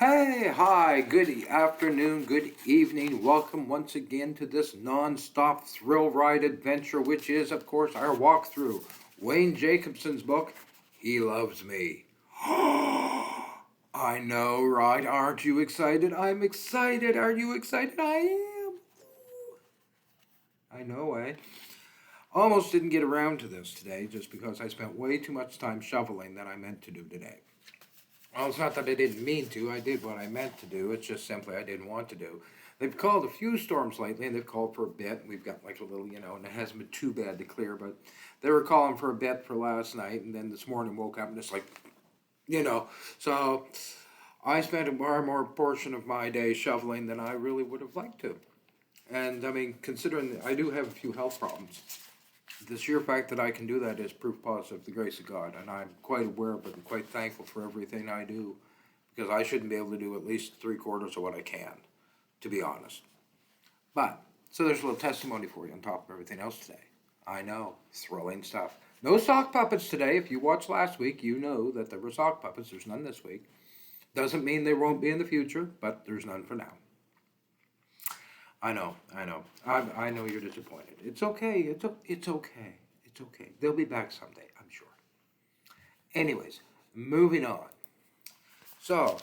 Hey, hi, good afternoon, good evening. Welcome once again to this non-stop thrill ride adventure, which is, of course, our walkthrough. Wayne Jacobsen's book, He Loves Me. I know, right? Aren't you excited? I'm excited. Are you excited? I am. I know, eh? Almost didn't get around to this today just because I spent way too much time shoveling than I meant to do today. Well, it's not that I didn't mean to. I did what I meant to do. It's just simply I didn't want to do. They've called a few storms lately, and they've called for a bit. We've got like a little, and it hasn't been too bad to clear, but they were calling for a bit for last night, and then this morning woke up and it's like, So I spent a far more portion of my day shoveling than I really would have liked to. And I mean, considering I do have a few health problems, the sheer fact that I can do that is proof positive of the grace of God, and I'm quite aware of it and quite thankful for everything I do, because I shouldn't be able to do at least 3/4 of what I can, to be honest. But, so there's a little testimony for you on top of everything else today. I know, thrilling stuff. No sock puppets today. If you watched last week, you know that there were sock puppets. There's none this week. Doesn't mean there won't be in the future, but there's none for now. I know. I know you're disappointed. It's okay. It's okay. It's okay. They'll be back someday, I'm sure. Anyways, moving on. So,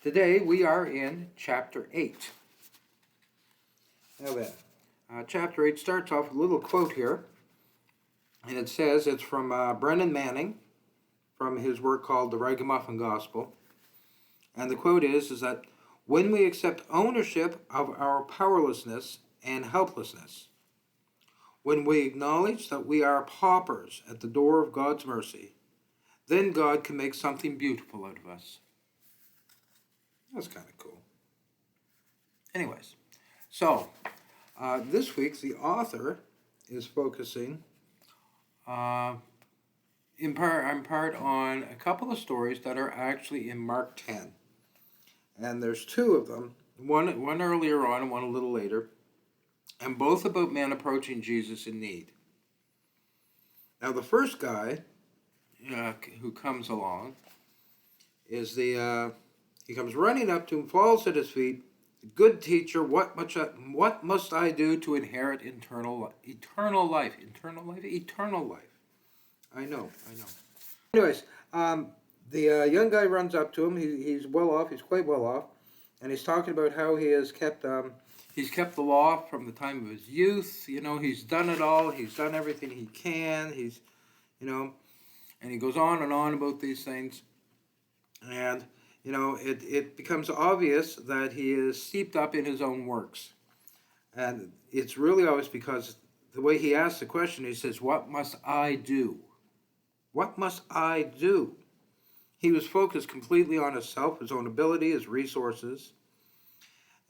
today we are in chapter 8. Now then, chapter 8 starts off with a little quote here. And it says, it's from Brennan Manning, from his work called The Ragamuffin Gospel. And the quote is that, when we accept ownership of our powerlessness and helplessness, when we acknowledge that we are paupers at the door of God's mercy, then God can make something beautiful out of us. That's kind of cool. Anyways, so this week the author is focusing in part on a couple of stories that are actually in Mark 10. And there's two of them, one earlier on and one a little later, and both about men approaching Jesus in need. Now the first guy who comes along is he comes running up to him, falls at his feet. Good teacher, what must I do to inherit eternal life? Eternal life. I know. Anyways, the young guy runs up to him. He's well off. He's quite well off, and he's talking about how he has kept the law from the time of his youth. He's done it all. He's done everything he can. And he goes on and on about these things, and it becomes obvious that he is steeped up in his own works, and it's really obvious because the way he asks the question, he says, "What must I do? What must I do?" He was focused completely on himself, his own ability, his resources,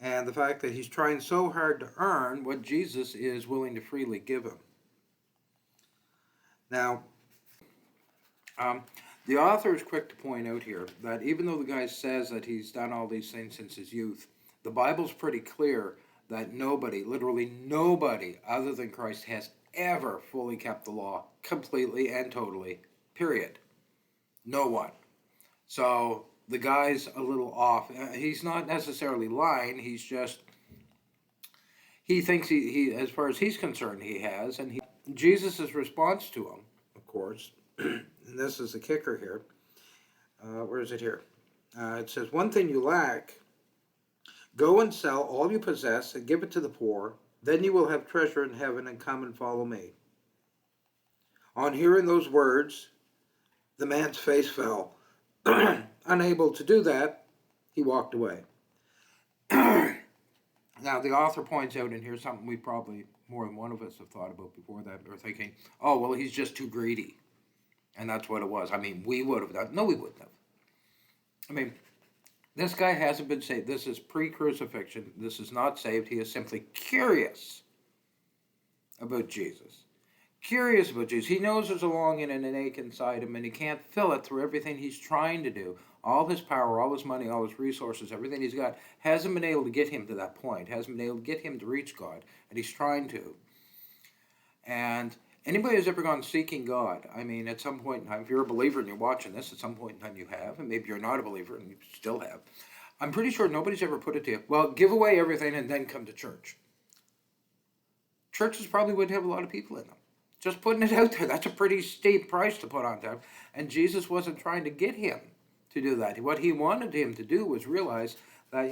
and the fact that he's trying so hard to earn what Jesus is willing to freely give him. Now, the author is quick to point out here that even though the guy says that he's done all these things since his youth, the Bible's pretty clear that nobody, literally nobody, other than Christ has ever fully kept the law completely and totally, period. No one. So the guy's a little off. He's not necessarily lying. He thinks he as far as he's concerned, he has. And Jesus' response to him, of course, and this is the kicker here. Where is it here? It says, one thing you lack, go and sell all you possess and give it to the poor. Then you will have treasure in heaven, and come and follow me. On hearing those words, the man's face fell. Unable to do that, he walked away. Now, the author points out in here something we probably, more than one of us have thought about before that. We're thinking, oh, well, he's just too greedy. And that's what it was. I mean, we would have done. No, we wouldn't have. I mean, this guy hasn't been saved. This is pre-crucifixion. This is not saved. He is simply curious about Jesus. Curious about Jesus. He knows there's a longing and an ache inside him, and he can't fill it through everything he's trying to do. All his power, all his money, all his resources, everything he's got hasn't been able to get him to that point, hasn't been able to get him to reach God, and he's trying to. And Anybody who's ever gone seeking God, I mean, at some point in time, if you're a believer and you're watching this, at some point in time you have, and maybe you're not a believer and you still have. I'm pretty sure nobody's ever put it to you, well, give away everything and then come to church. Churches probably would have a lot of people in them. Just putting it out there, that's a pretty steep price to put on them. And Jesus wasn't trying to get him to do that. What he wanted him to do was realize that,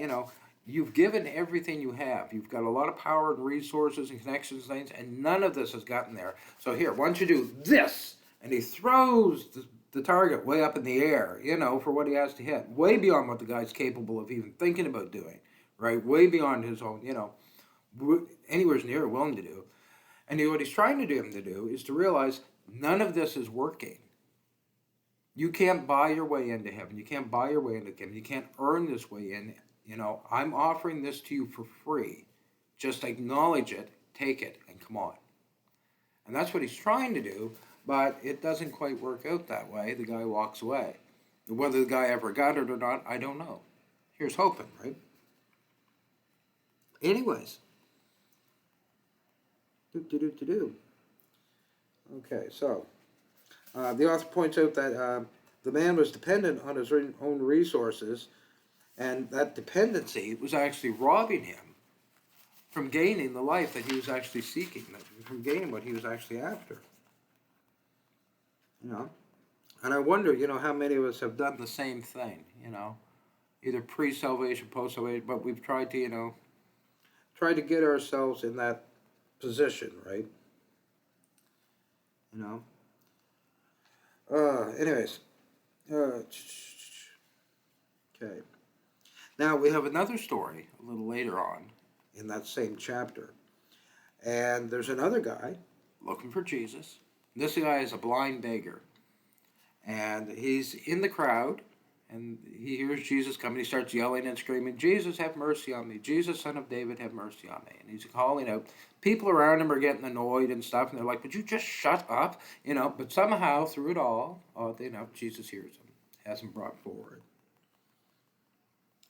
you've given everything you have. You've got a lot of power and resources and connections and things, and none of this has gotten there. So here, why don't you do this? And he throws the target way up in the air, for what he has to hit. Way beyond what the guy's capable of even thinking about doing, right? Way beyond his own, anywhere near willing to do. And what he's trying to do him to do is to realize none of this is working. You can't buy your way into heaven. You can't buy your way into heaven. You can't earn this way in. I'm offering this to you for free. Just acknowledge it, take it, and come on. And that's what he's trying to do, but it doesn't quite work out that way. The guy walks away. Whether the guy ever got it or not, I don't know. Here's hoping, right? Anyways. Okay, so the author points out that the man was dependent on his own resources, and that dependency was actually robbing him from gaining the life that he was actually seeking, from gaining what he was actually after. And I wonder, how many of us have done the same thing, either pre-salvation, post-salvation, but we've tried to, get ourselves in that position, right? Anyways. Okay. Now, we have another story a little later on in that same chapter. And there's another guy looking for Jesus. This guy is a blind beggar. And he's in the crowd, and he hears Jesus coming. He starts yelling and screaming, Jesus, have mercy on me. Jesus, Son of David, have mercy on me. And he's calling out. People around him are getting annoyed and stuff, and they're like, would you just shut up? But somehow, through it all, Jesus hears him, has him brought forward.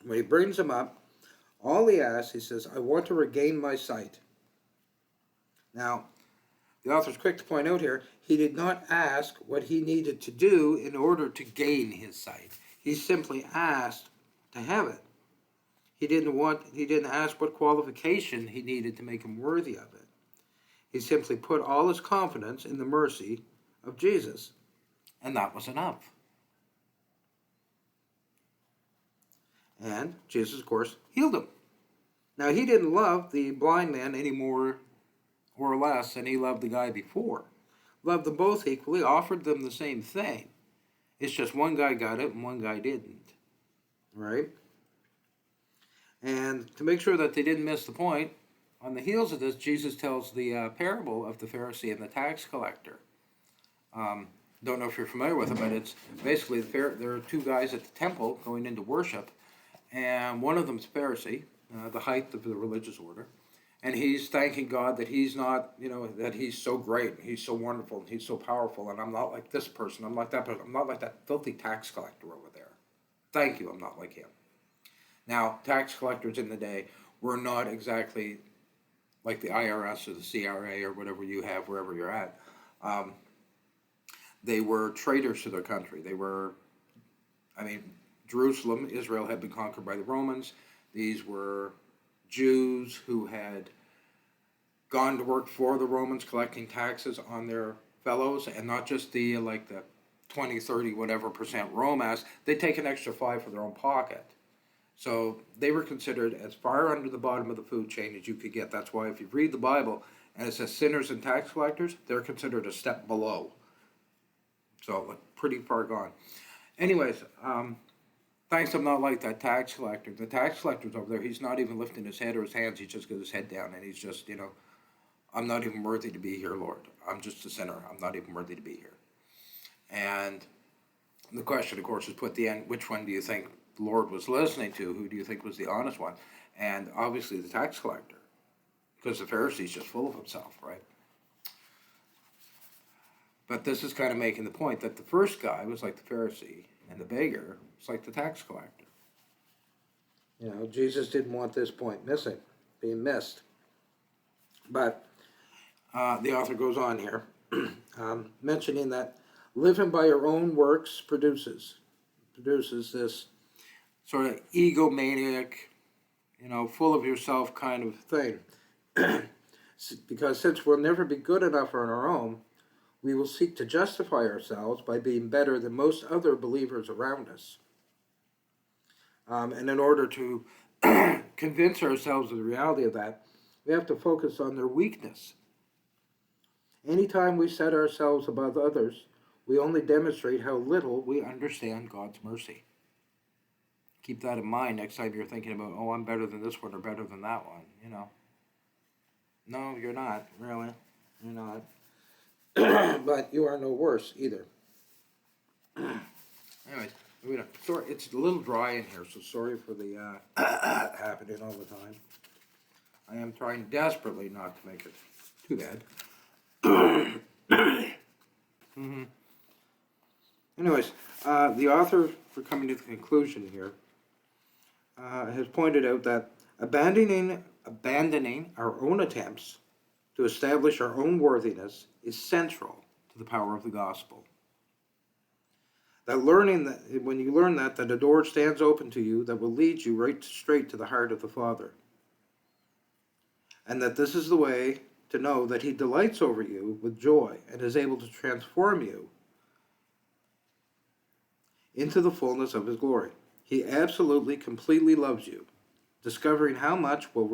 When he brings him up, all he asks, he says, I want to regain my sight. Now, the author's quick to point out here, he did not ask what he needed to do in order to gain his sight. He simply asked to have it. He didn't ask what qualification he needed to make him worthy of it. He simply put all his confidence in the mercy of Jesus. And that was enough. And Jesus, of course, healed him. Now, he didn't love the blind man any more or less than he loved the guy before. Loved them both equally, offered them the same thing. It's just one guy got it and one guy didn't. Right? And to make sure that they didn't miss the point, on the heels of this, Jesus tells the parable of the Pharisee and the tax collector. Don't know if you're familiar with it, but it's basically there are two guys at the temple going into worship, and one of them's a Pharisee, the height of the religious order, and he's thanking God that he's not, that he's so great, and he's so wonderful, and he's so powerful, and I'm not like this person, I'm like that person, I'm not like that filthy tax collector over there. Thank you, I'm not like him. Now, tax collectors in the day were not exactly like the IRS or the CRA or whatever you have wherever you're at. They were traitors to their country. Jerusalem, Israel had been conquered by the Romans. These were Jews who had gone to work for the Romans, collecting taxes on their fellows, and not just the 20, 30, whatever percent Rome asked. They'd take an extra 5 for their own pocket. So they were considered as far under the bottom of the food chain as you could get. That's why if you read the Bible and it says sinners and tax collectors, they're considered a step below. So pretty far gone. Anyways, thanks, I'm not like that tax collector. The tax collector's over there, he's not even lifting his head or his hands, he's just got his head down and he's just, I'm not even worthy to be here, Lord. I'm just a sinner. I'm not even worthy to be here. And the question, of course, is put at the end, which one do you think the Lord was listening to? Who do you think was the honest one? And obviously the tax collector, because the Pharisee's just full of himself, right? But this is kind of making the point that the first guy was like the Pharisee, and the beggar was like the tax collector. Jesus didn't want this point being missed. But the author goes on here. mentioning that living by your own works produces this sort of egomaniac, full of yourself kind of thing. Because since we'll never be good enough on our own, we will seek to justify ourselves by being better than most other believers around us. And in order to convince ourselves of the reality of that, we have to focus on their weakness. Anytime we set ourselves above others, we only demonstrate how little we understand God's mercy. Keep that in mind next time you're thinking about, oh, I'm better than this one or better than that one, No, you're not, really. You're not. But you are no worse either. Anyways, sorry, it's a little dry in here, so sorry for the happening all the time. I am trying desperately not to make it too bad. Anyways, the author, for coming to the conclusion here, has pointed out that abandoning our own attempts to establish our own worthiness is central to the power of the gospel. That when you learn that a door stands open to you that will lead you right straight to the heart of the Father. And that this is the way to know that He delights over you with joy and is able to transform you into the fullness of His glory. He absolutely, completely loves you. Discovering how much will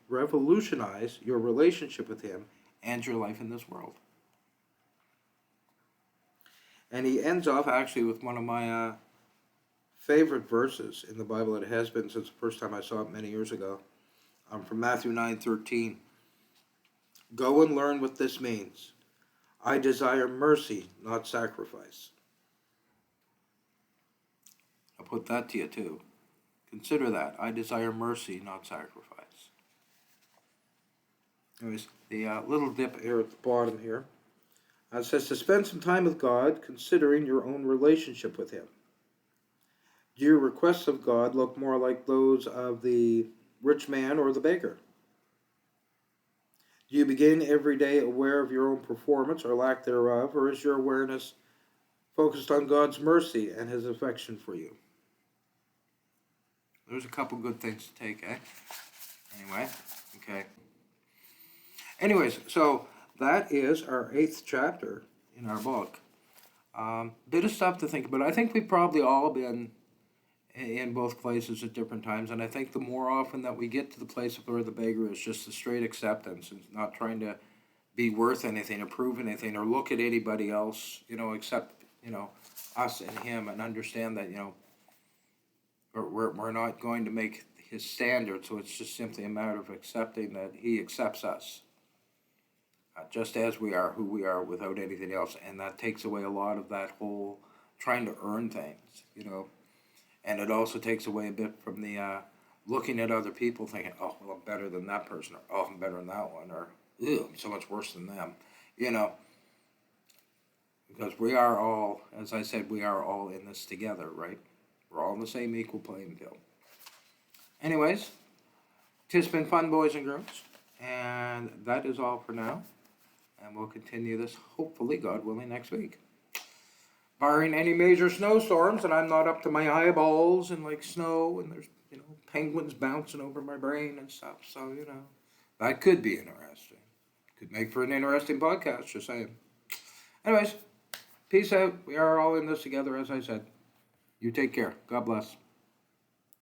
revolutionize your relationship with Him and your life in this world. And he ends off actually with one of my favorite verses in the Bible. It has been since the first time I saw it many years ago. From Matthew 9:13. Go and learn what this means. I desire mercy, not sacrifice. I'll put that to you too. Consider that. I desire mercy, not sacrifice. Anyways, the little dip here at the bottom here. It says to spend some time with God, considering your own relationship with Him. Do your requests of God look more like those of the rich man or the beggar? Do you begin every day aware of your own performance or lack thereof, or is your awareness focused on God's mercy and His affection for you? There's a couple good things to take, eh? Anyway, okay. Anyways, so that is our 8th chapter in our book. Bit of stuff to think about. I think we've probably all been in both places at different times, and I think the more often that we get to the place of where the beggar is just a straight acceptance and not trying to be worth anything or prove anything or look at anybody else, except, us and Him, and understand that, we're not going to make His standard, so it's just simply a matter of accepting that He accepts us. Just as we are, who we are, without anything else. And that takes away a lot of that whole trying to earn things, And it also takes away a bit from the looking at other people thinking, oh, well, I'm better than that person, or oh, I'm better than that one, or ew, I'm so much worse than them, Because we are all, as I said, we are all in this together, right? We're all in the same equal playing field. Anyways, it's been fun, boys and girls. And that is all for now. And we'll continue this, hopefully, God willing, next week. Barring any major snowstorms, and I'm not up to my eyeballs in snow, and there's, penguins bouncing over my brain and stuff. So, that could be interesting. Could make for an interesting podcast, just saying. Anyways, peace out. We are all in this together, as I said. You take care. God bless.